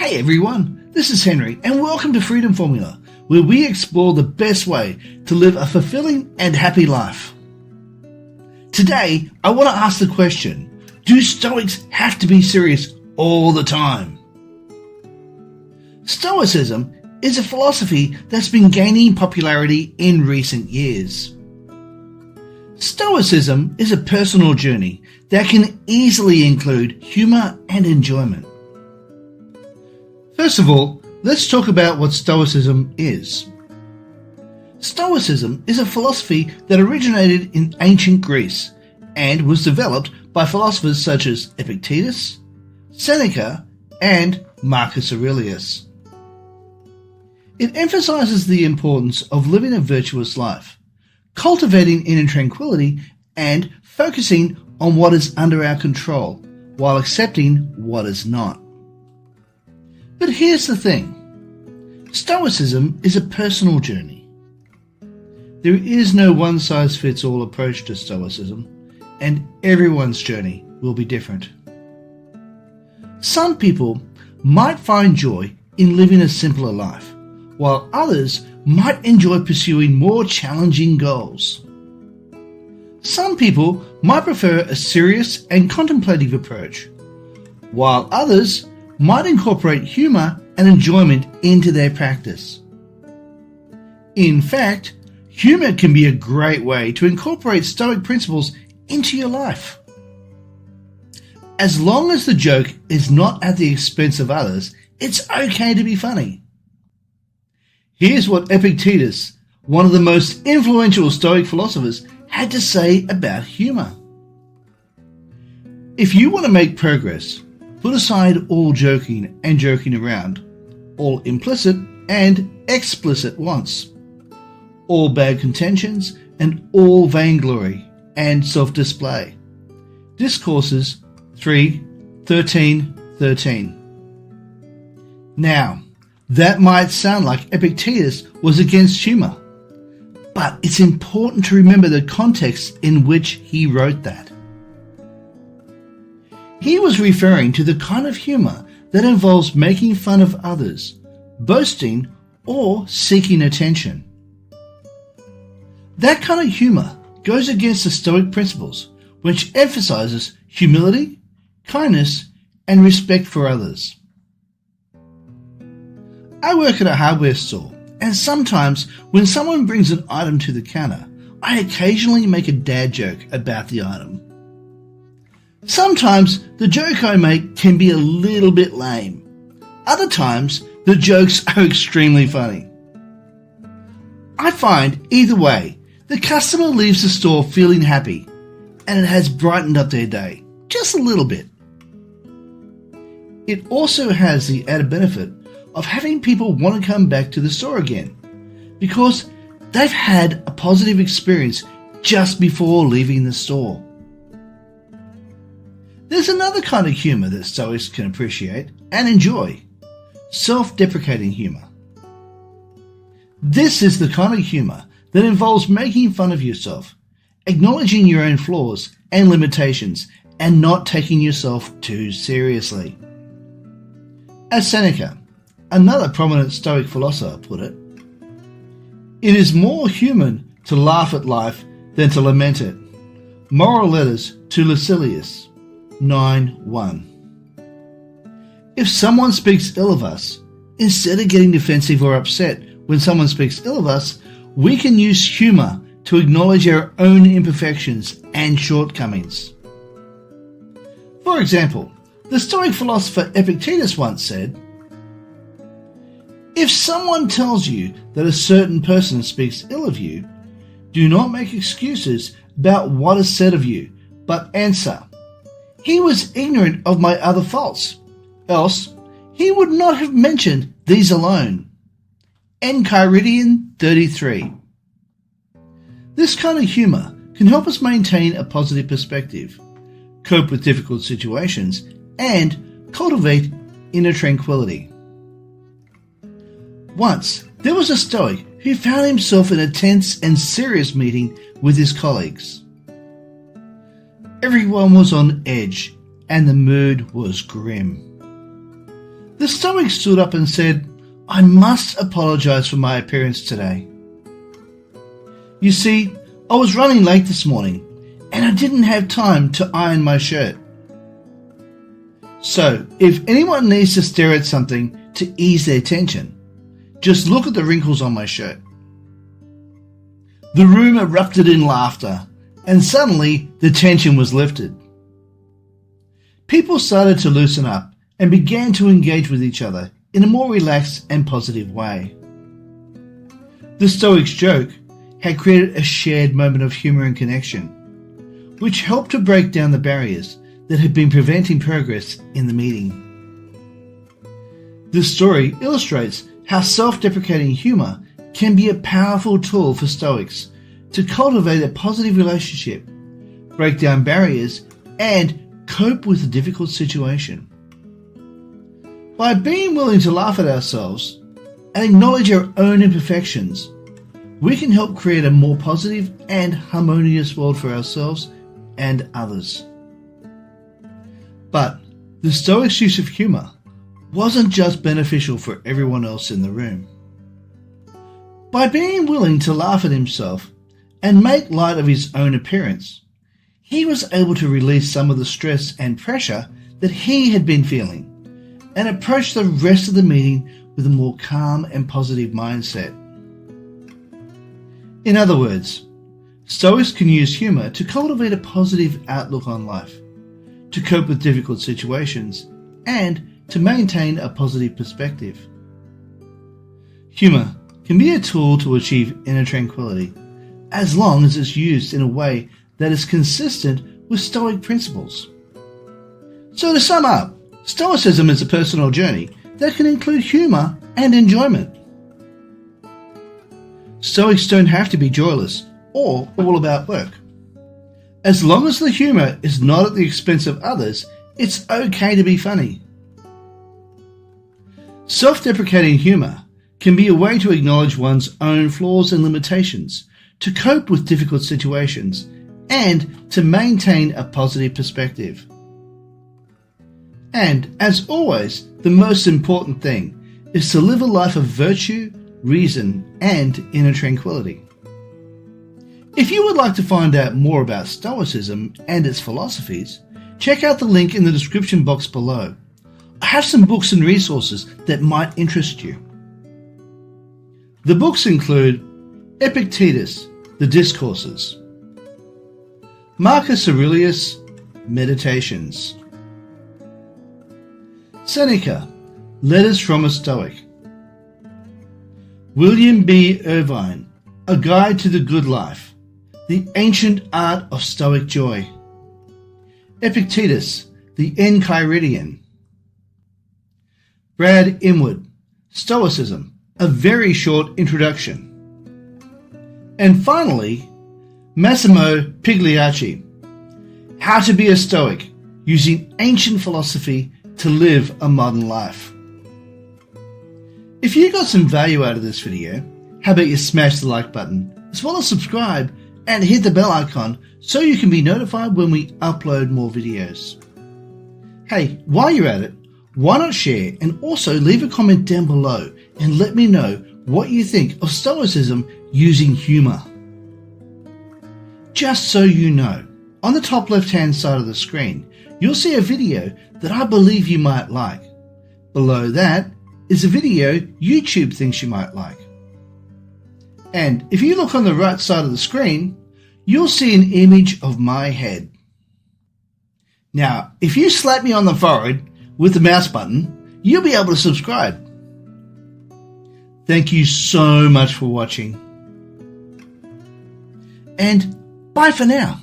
Hey everyone, this is Henry and welcome to Freedom Formula, where we explore the best way to live a fulfilling and happy life. Today, I want to ask the question, do Stoics have to be serious all the time? Stoicism is a philosophy that's been gaining popularity in recent years. Stoicism is a personal journey that can easily include humour and enjoyment. First of all, let's talk about what Stoicism is. Stoicism is a philosophy that originated in ancient Greece and was developed by philosophers such as Epictetus, Seneca, and Marcus Aurelius. It emphasizes the importance of living a virtuous life, cultivating inner tranquility, and focusing on what is under our control while accepting what is not. But here's the thing. Stoicism is a personal journey. There is no one-size-fits-all approach to Stoicism, and everyone's journey will be different. Some people might find joy in living a simpler life, while others might enjoy pursuing more challenging goals. Some people might prefer a serious and contemplative approach, while others might incorporate humour and enjoyment into their practice. In fact, humour can be a great way to incorporate Stoic principles into your life. As long as the joke is not at the expense of others, it's okay to be funny. Here's what Epictetus, one of the most influential Stoic philosophers, had to say about humour. If you want to make progress, put aside all joking and joking around, all implicit and explicit wants, all bad contentions and all vainglory and self-display. Discourses 3:13-13. Now, that might sound like Epictetus was against humour, but it's important to remember the context in which he wrote that. He was referring to the kind of humour that involves making fun of others, boasting, or seeking attention. That kind of humour goes against the Stoic principles, which emphasises humility, kindness, and respect for others. I work at a hardware store, and sometimes when someone brings an item to the counter, I occasionally make a dad joke about the item. Sometimes the joke I make can be a little bit lame. Other times, the jokes are extremely funny. I find, either way, the customer leaves the store feeling happy, and it has brightened up their day, just a little bit. It also has the added benefit of having people want to come back to the store again, because they've had a positive experience just before leaving the store. There's another kind of humour that Stoics can appreciate and enjoy, self-deprecating humour. This is the kind of humour that involves making fun of yourself, acknowledging your own flaws and limitations, and not taking yourself too seriously. As Seneca, another prominent Stoic philosopher, put it, "It is more human to laugh at life than to lament it." Moral Letters to Lucilius 9:1. If someone speaks ill of us, instead of getting defensive or upset when someone speaks ill of us, we can use humour to acknowledge our own imperfections and shortcomings. For example, the Stoic philosopher Epictetus once said, "If someone tells you that a certain person speaks ill of you, do not make excuses about what is said of you, but answer, 'He was ignorant of my other faults, else he would not have mentioned these alone.'" Enchiridion 33. This kind of humour can help us maintain a positive perspective, cope with difficult situations, and cultivate inner tranquility. Once, there was a Stoic who found himself in a tense and serious meeting with his colleagues. Everyone was on edge, and the mood was grim. The The Stoic stood up and said, "I must apologize for my appearance today. You see, I was running late this morning and I didn't have time to iron my shirt. So, if anyone needs to stare at something to ease their tension, just look at the wrinkles on my shirt." The room erupted in laughter, and suddenly the tension was lifted. People started to loosen up and began to engage with each other in a more relaxed and positive way. The Stoics' joke had created a shared moment of humour and connection, which helped to break down the barriers that had been preventing progress in the meeting. This story illustrates how self-deprecating humour can be a powerful tool for Stoics to cultivate a positive relationship, break down barriers, and cope with a difficult situation. By being willing to laugh at ourselves and acknowledge our own imperfections, we can help create a more positive and harmonious world for ourselves and others. But the Stoics' use of humour wasn't just beneficial for everyone else in the room. By being willing to laugh at himself and make light of his own appearance, he was able to release some of the stress and pressure that he had been feeling and approach the rest of the meeting with a more calm and positive mindset. In other words, Stoics can use humour to cultivate a positive outlook on life, to cope with difficult situations, and to maintain a positive perspective. Humour can be a tool to achieve inner tranquility, as long as it's used in a way that is consistent with Stoic principles. So to sum up, Stoicism is a personal journey that can include humour and enjoyment. Stoics don't have to be joyless or all about work. As long as the humour is not at the expense of others, it's okay to be funny. Self-deprecating humour can be a way to acknowledge one's own flaws and limitations, to cope with difficult situations, and to maintain a positive perspective. And, as always, the most important thing is to live a life of virtue, reason, and inner tranquility. If you would like to find out more about Stoicism and its philosophies, check out the link in the description box below. I have some books and resources that might interest you. The books include Epictetus, The Discourses, Marcus Aurelius, Meditations, Seneca, Letters from a Stoic, William B. Irvine, A Guide to the Good Life, The Ancient Art of Stoic Joy, Epictetus, The Enchiridion, Brad Inwood, Stoicism, A Very Short Introduction, and finally, Massimo Pigliacci, How to Be a Stoic, Using Ancient Philosophy to Live a Modern Life. If you got some value out of this video, how about you smash the like button, as well as subscribe and hit the bell icon so you can be notified when we upload more videos. Hey, while you're at it, why not share and also leave a comment down below and let me know what you think of Stoicism using humour. Just so you know, on the top left hand side of the screen, you'll see a video that I believe you might like. Below that is a video YouTube thinks you might like. And if you look on the right side of the screen, you'll see an image of my head. Now, if you slap me on the forehead with the mouse button, you'll be able to subscribe. Thank you so much for watching. And bye for now.